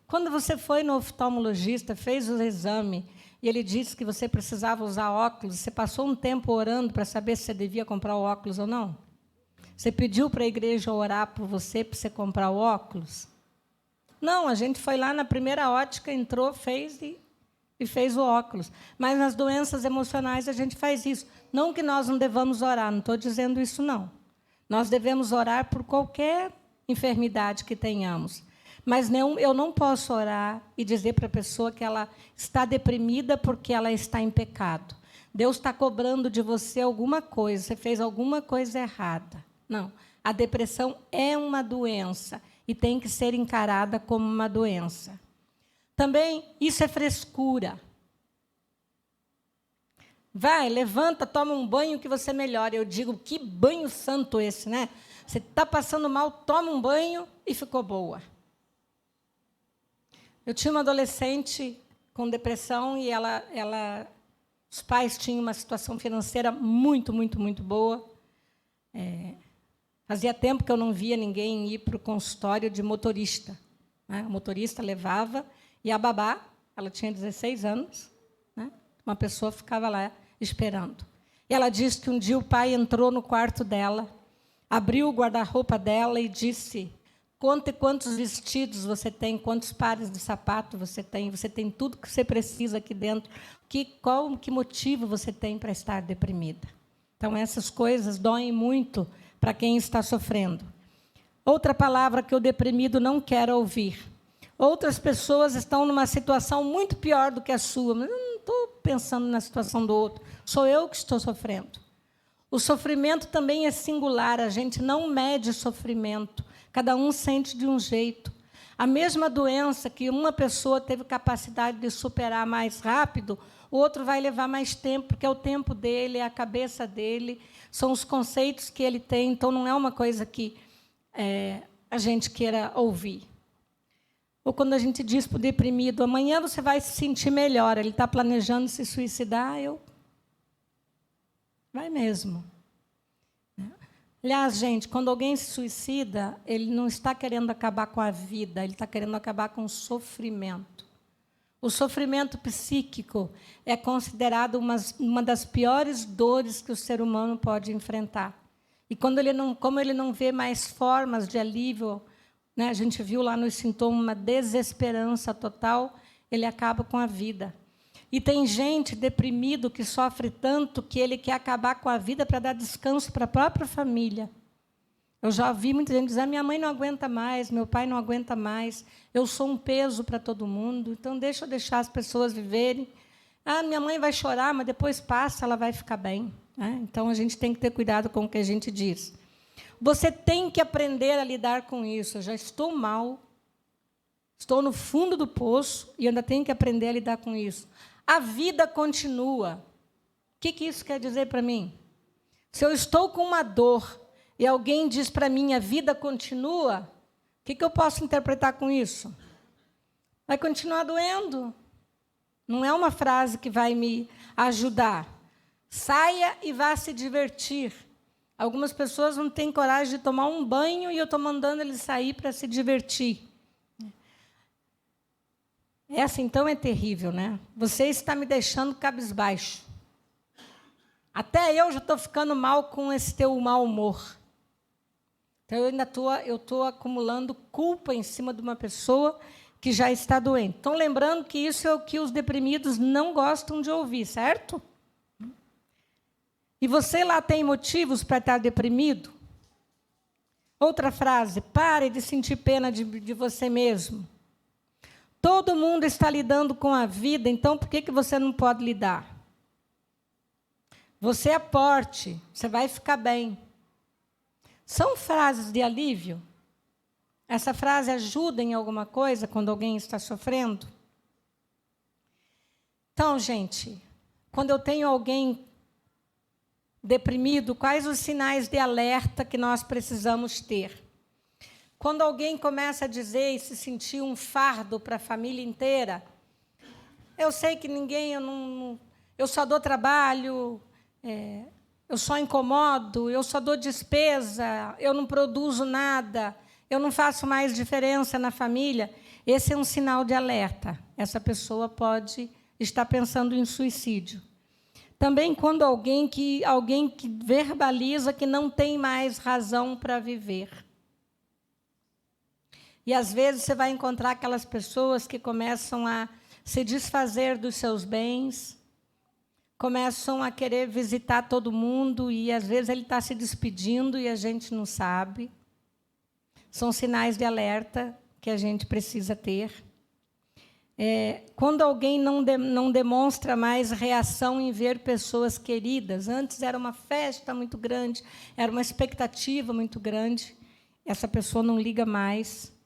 Quando você foi no oftalmologista, fez o exame, e ele disse que você precisava usar óculos, você passou um tempo orando para saber se você devia comprar o óculos ou não? Você pediu para a igreja orar por você, para você comprar o óculos? Não, a gente foi lá na primeira ótica, entrou, fez e fez o óculos. Mas nas doenças emocionais a gente faz isso. Não que nós não devamos orar, não estou dizendo isso, não. Nós devemos orar por qualquer enfermidade que tenhamos. Mas eu não posso orar e dizer para a pessoa que ela está deprimida porque ela está em pecado. Deus está cobrando de você alguma coisa, você fez alguma coisa errada. Não, a depressão é uma doença e tem que ser encarada como uma doença. Também, isso é frescura. Vai, levanta, toma um banho que você melhora. Eu digo: que banho santo esse, né? Você está passando mal, toma um banho e ficou boa. Eu tinha uma adolescente com depressão e os pais tinham uma situação financeira muito, muito, muito boa. Fazia tempo que eu não via ninguém ir para o consultório de motorista. Né? O motorista levava e a babá, ela tinha 16 anos, né? Uma pessoa ficava lá esperando. E ela disse que um dia o pai entrou no quarto dela, abriu o guarda-roupa dela e disse: conte quantos vestidos você tem, quantos pares de sapato você tem tudo que você precisa aqui dentro. Qual motivo você tem para estar deprimida? Então, essas coisas doem muito para quem está sofrendo. Outra palavra que o deprimido não quer ouvir. Outras pessoas estão numa situação muito pior do que a sua, mas eu não estou pensando na situação do outro, sou eu que estou sofrendo. O sofrimento também é singular, a gente não mede sofrimento, cada um sente de um jeito. A mesma doença que uma pessoa teve capacidade de superar mais rápido, o outro vai levar mais tempo, porque é o tempo dele, é a cabeça dele, são os conceitos que ele tem, então não é uma coisa que a gente queira ouvir. Ou quando a gente diz para o deprimido: amanhã você vai se sentir melhor, ele está planejando se suicidar, vai mesmo. Aliás, gente, quando alguém se suicida, ele não está querendo acabar com a vida, ele está querendo acabar com o sofrimento. O sofrimento psíquico é considerado uma das piores dores que o ser humano pode enfrentar. E como ele não vê mais formas de alívio, né, a gente viu lá nos sintomas uma desesperança total, ele acaba com a vida. E tem gente deprimido que sofre tanto que ele quer acabar com a vida para dar descanso para a própria família. Eu já vi muita gente dizer: minha mãe não aguenta mais, meu pai não aguenta mais, eu sou um peso para todo mundo, então deixa eu deixar as pessoas viverem. Minha mãe vai chorar, mas depois passa, ela vai ficar bem. Né? Então, a gente tem que ter cuidado com o que a gente diz. Você tem que aprender a lidar com isso. Eu já estou mal, estou no fundo do poço e ainda tenho que aprender a lidar com isso. A vida continua. O que isso quer dizer para mim? Se eu estou com uma dor e alguém diz para mim: a vida continua, o que eu posso interpretar com isso? Vai continuar doendo. Não é uma frase que vai me ajudar. Saia e vá se divertir. Algumas pessoas não têm coragem de tomar um banho e eu estou mandando eles sair para se divertir. Essa, então, é terrível, né? Você está me deixando cabisbaixo. Até eu já estou ficando mal com esse teu mau humor. Então, eu estou acumulando culpa em cima de uma pessoa que já está doente. Então, lembrando que isso é o que os deprimidos não gostam de ouvir, certo? E você lá tem motivos para estar deprimido? Outra frase: pare de sentir pena de você mesmo. Todo mundo está lidando com a vida, então por que você não pode lidar? Você aporte, você vai ficar bem. São frases de alívio? Essa frase ajuda em alguma coisa quando alguém está sofrendo? Então, gente, quando eu tenho alguém deprimido, quais os sinais de alerta que nós precisamos ter? Quando alguém começa a dizer e se sentir um fardo para a família inteira: eu sei que ninguém, eu só dou trabalho, eu só incomodo, eu só dou despesa, eu não produzo nada, eu não faço mais diferença na família. Esse é um sinal de alerta. Essa pessoa pode estar pensando em suicídio. Também quando alguém que verbaliza que não tem mais razão para viver. E, às vezes, você vai encontrar aquelas pessoas que começam a se desfazer dos seus bens, começam a querer visitar todo mundo e, às vezes, ele está se despedindo e a gente não sabe. São sinais de alerta que a gente precisa ter. Quando alguém não demonstra mais reação em ver pessoas queridas. Antes era uma festa muito grande, era uma expectativa muito grande. Essa pessoa não liga mais.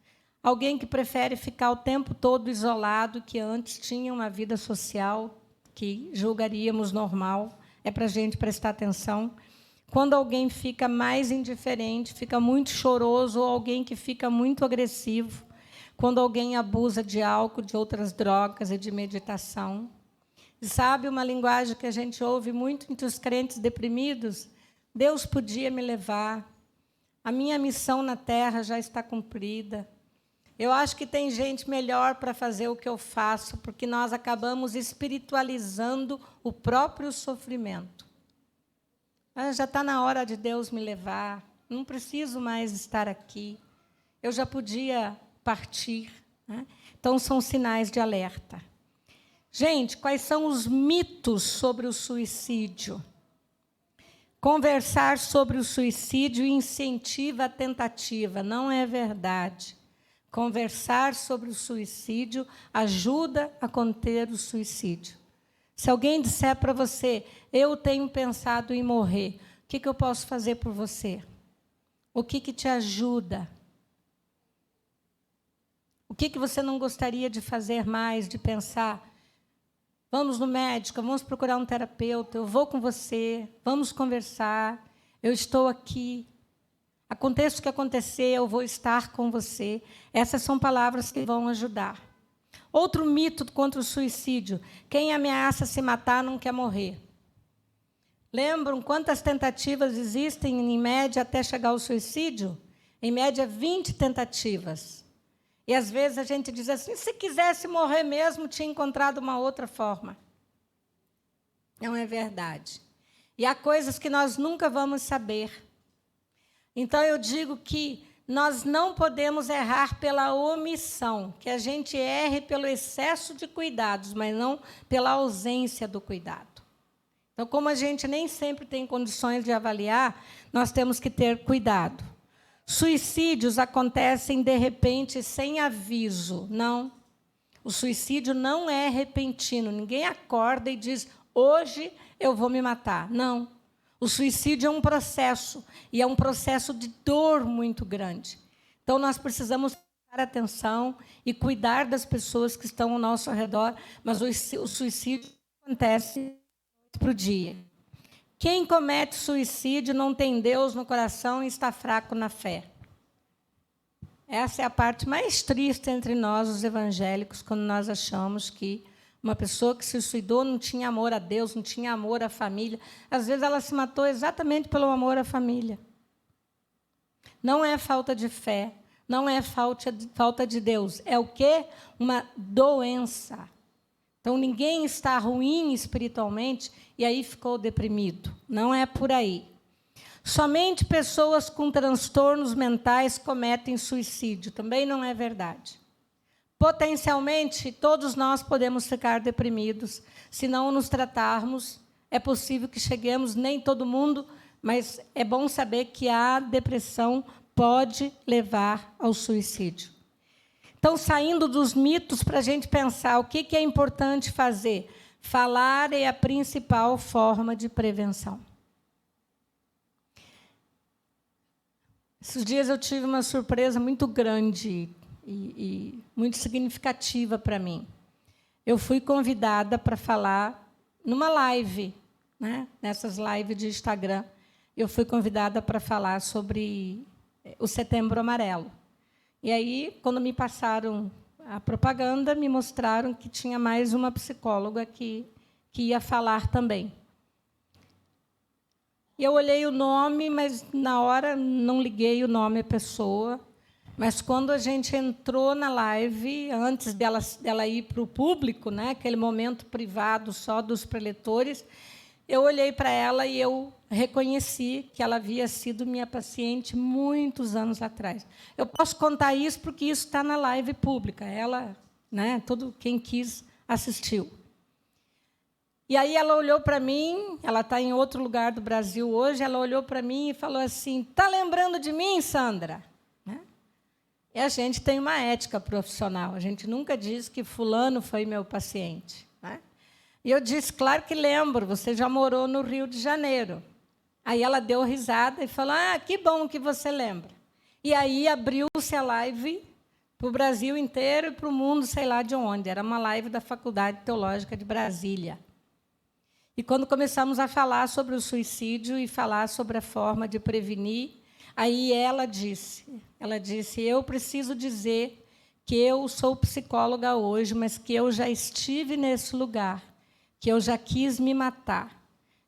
Alguém que prefere ficar o tempo todo isolado, que antes tinha uma vida social que julgaríamos normal. É para a gente prestar atenção. Quando alguém fica mais indiferente, fica muito choroso, ou alguém que fica muito agressivo, quando alguém abusa de álcool, de outras drogas e de meditação. E sabe uma linguagem que a gente ouve muito entre os crentes deprimidos? Deus podia me levar, a minha missão na Terra já está cumprida. Eu acho que tem gente melhor para fazer o que eu faço, porque nós acabamos espiritualizando o próprio sofrimento. Já está na hora de Deus me levar, não preciso mais estar aqui, eu já podia partir. Né? Então, são sinais de alerta. Gente, quais são os mitos sobre o suicídio? Conversar sobre o suicídio incentiva a tentativa, não é verdade. Conversar sobre o suicídio ajuda a conter o suicídio. Se alguém disser para você: eu tenho pensado em morrer, o que eu posso fazer por você? O que te ajuda? O que você não gostaria de fazer mais, de pensar? Vamos no médico, vamos procurar um terapeuta, eu vou com você, vamos conversar, eu estou aqui. Aconteça o que acontecer, eu vou estar com você. Essas são palavras que vão ajudar. Outro mito contra o suicídio: quem ameaça se matar não quer morrer. Lembram quantas tentativas existem, em média, até chegar ao suicídio? Em média, 20 tentativas. E, às vezes, a gente diz assim: se quisesse morrer mesmo, tinha encontrado uma outra forma. Não é verdade. E há coisas que nós nunca vamos saber. Então, eu digo que nós não podemos errar pela omissão, que a gente erre pelo excesso de cuidados, mas não pela ausência do cuidado. Então, como a gente nem sempre tem condições de avaliar, nós temos que ter cuidado. Suicídios acontecem de repente, sem aviso. Não. O suicídio não é repentino. Ninguém acorda e diz, hoje eu vou me matar. Não. O suicídio é um processo, e é um processo de dor muito grande. Então, nós precisamos prestar atenção e cuidar das pessoas que estão ao nosso redor, mas o suicídio acontece para o dia. Quem comete suicídio não tem Deus no coração e está fraco na fé. Essa é a parte mais triste entre nós, os evangélicos, quando nós achamos que uma pessoa que se suicidou não tinha amor a Deus, não tinha amor à família. Às vezes, ela se matou exatamente pelo amor à família. Não é falta de fé, não é falta de Deus. É o quê? Uma doença. Então, ninguém está ruim espiritualmente e aí ficou deprimido. Não é por aí. Somente pessoas com transtornos mentais cometem suicídio. Também não é verdade. Potencialmente, todos nós podemos ficar deprimidos. Se não nos tratarmos, é possível que cheguemos, nem todo mundo, mas é bom saber que a depressão pode levar ao suicídio. Então, saindo dos mitos para a gente pensar o que é importante fazer. Falar é a principal forma de prevenção. Esses dias eu tive uma surpresa muito grande e muito significativa para mim. Eu fui convidada para falar numa live, né? Nessas lives de Instagram. Eu fui convidada para falar sobre o Setembro Amarelo. E aí, quando me passaram a propaganda, me mostraram que tinha mais uma psicóloga que ia falar também. E eu olhei o nome, mas, na hora, não liguei o nome à pessoa. Mas, quando a gente entrou na live, antes dela ir para o público, né, aquele momento privado só dos preletores, eu olhei para ela e eu reconheci que ela havia sido minha paciente muitos anos atrás. Eu posso contar isso porque isso está na live pública. Ela, né, todo quem quis assistiu. E aí ela olhou para mim, ela está em outro lugar do Brasil hoje, ela olhou para mim e falou assim, está lembrando de mim, Sandra? Né? E a gente tem uma ética profissional, a gente nunca diz que fulano foi meu paciente. Né? E eu disse, claro que lembro, você já morou no Rio de Janeiro. Aí ela deu risada e falou, que bom que você lembra. E aí abriu-se a live para o Brasil inteiro e para o mundo, sei lá de onde. Era uma live da Faculdade Teológica de Brasília. E quando começamos a falar sobre o suicídio e falar sobre a forma de prevenir, aí ela disse, eu preciso dizer que eu sou psicóloga hoje, mas que eu já estive nesse lugar, que eu já quis me matar.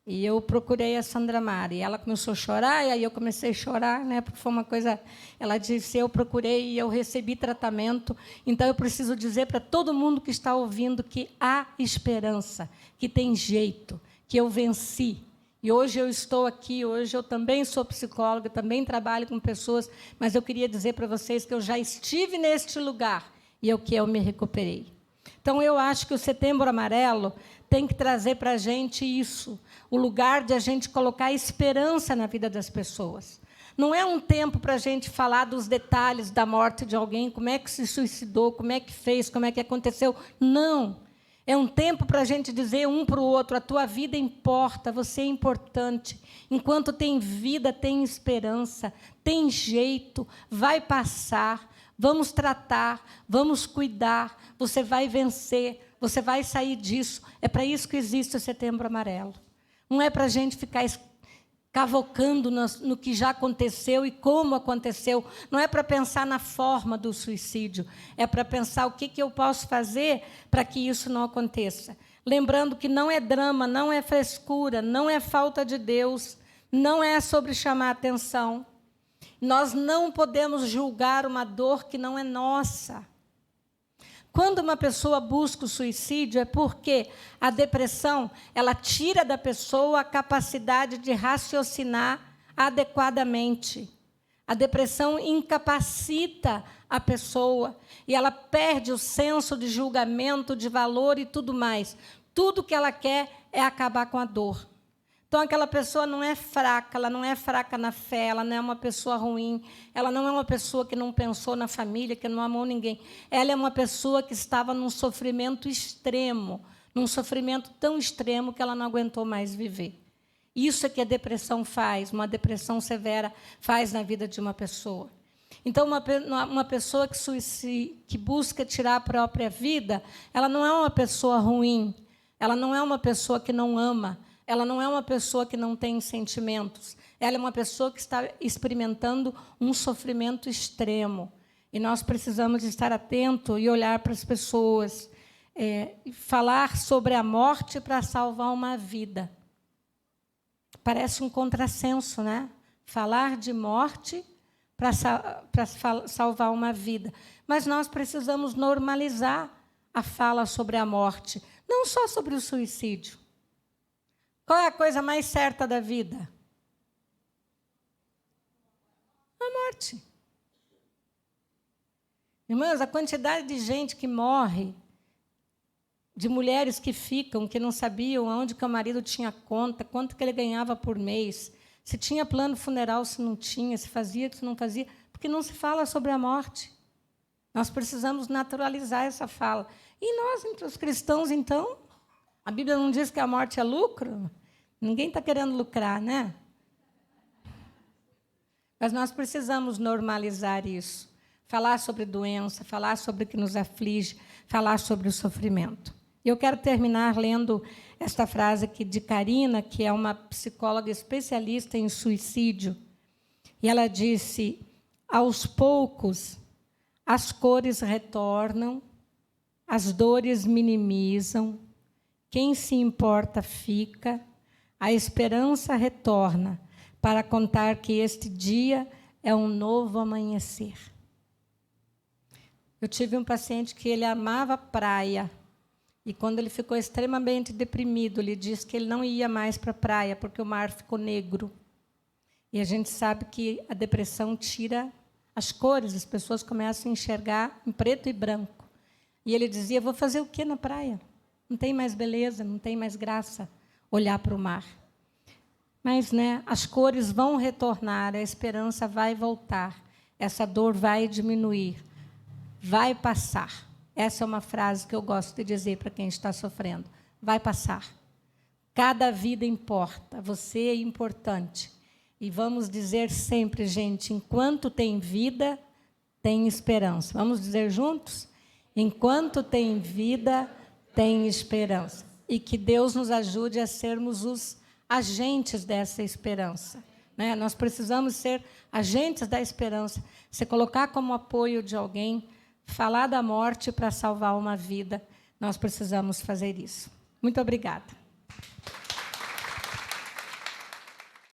E eu procurei a Sandra Mari. Ela começou a chorar, e aí eu comecei a chorar, né, porque foi uma coisa... Ela disse, eu procurei e eu recebi tratamento, então eu preciso dizer para todo mundo que está ouvindo que há esperança, que tem jeito, que eu venci. E hoje eu estou aqui, hoje eu também sou psicóloga, também trabalho com pessoas, mas eu queria dizer para vocês que eu já estive neste lugar e eu me recuperei. Então, eu acho que o Setembro Amarelo tem que trazer para a gente isso, o lugar de a gente colocar esperança na vida das pessoas. Não é um tempo para a gente falar dos detalhes da morte de alguém, como é que se suicidou, como é que fez, como é que aconteceu. Não. É um tempo para a gente dizer um para o outro, a tua vida importa, você é importante. Enquanto tem vida, tem esperança, tem jeito, vai passar, vamos tratar, vamos cuidar, você vai vencer, você vai sair disso. É para isso que existe o Setembro Amarelo. Não é para a gente ficar cavocando no que já aconteceu e como aconteceu. Não é para pensar na forma do suicídio, é para pensar o que eu posso fazer para que isso não aconteça. Lembrando que não é drama, não é frescura, não é falta de Deus, não é sobre chamar atenção. Nós não podemos julgar uma dor que não é nossa. Quando uma pessoa busca o suicídio, é porque a depressão ela tira da pessoa a capacidade de raciocinar adequadamente. A depressão incapacita a pessoa e ela perde o senso de julgamento, de valor e tudo mais. Tudo que ela quer é acabar com a dor. Então, Então, aquela pessoa não é fraca, ela não é fraca na fé, ela não é uma pessoa ruim, ela não é uma pessoa que não pensou na família, que não amou ninguém. Ela é uma pessoa que estava num sofrimento extremo, num sofrimento tão extremo que ela não aguentou mais viver. Isso é que a depressão faz, uma depressão severa faz na vida de uma pessoa. Então, uma pessoa que busca tirar a própria vida, ela não é uma pessoa ruim, ela não é uma pessoa que não ama, ela não é uma pessoa que não tem sentimentos, ela é uma pessoa que está experimentando um sofrimento extremo. E nós precisamos estar atentos e olhar para as pessoas, falar sobre a morte para salvar uma vida. Parece um contrassenso, né? Falar de morte para salvar uma vida. Mas nós precisamos normalizar a fala sobre a morte, não só sobre o suicídio. Qual é a coisa mais certa da vida? A morte. Irmãs, a quantidade de gente que morre, de mulheres que ficam, que não sabiam aonde que o marido tinha conta, quanto que ele ganhava por mês, se tinha plano funeral, se não tinha, se fazia, se não fazia, porque não se fala sobre a morte. Nós precisamos naturalizar essa fala. E nós, entre os cristãos, então, a Bíblia não diz que a morte é lucro? Ninguém está querendo lucrar, né? Mas nós precisamos normalizar isso. Falar sobre doença, falar sobre o que nos aflige, falar sobre o sofrimento. Eu quero terminar lendo esta frase aqui de Karina, que é uma psicóloga especialista em suicídio. E ela disse: aos poucos, as cores retornam, as dores minimizam, quem se importa fica, a esperança retorna para contar que este dia é um novo amanhecer. Eu tive um paciente que ele amava a praia, e quando ele ficou extremamente deprimido, ele disse que ele não ia mais para a praia, porque o mar ficou negro. E a gente sabe que a depressão tira as cores, as pessoas começam a enxergar em preto e branco. E ele dizia: vou fazer o quê na praia? Não tem mais beleza, não tem mais graça olhar para o mar. Mas, né, as cores vão retornar, a esperança vai voltar, essa dor vai diminuir, vai passar. Essa é uma frase que eu gosto de dizer para quem está sofrendo. Vai passar. Cada vida importa, você é importante. E vamos dizer sempre, gente, enquanto tem vida, tem esperança. Vamos dizer juntos? Enquanto tem vida, tem esperança. E que Deus nos ajude a sermos os agentes dessa esperança. Né? Nós precisamos ser agentes da esperança. Se colocar como apoio de alguém, falar da morte para salvar uma vida, nós precisamos fazer isso. Muito obrigada.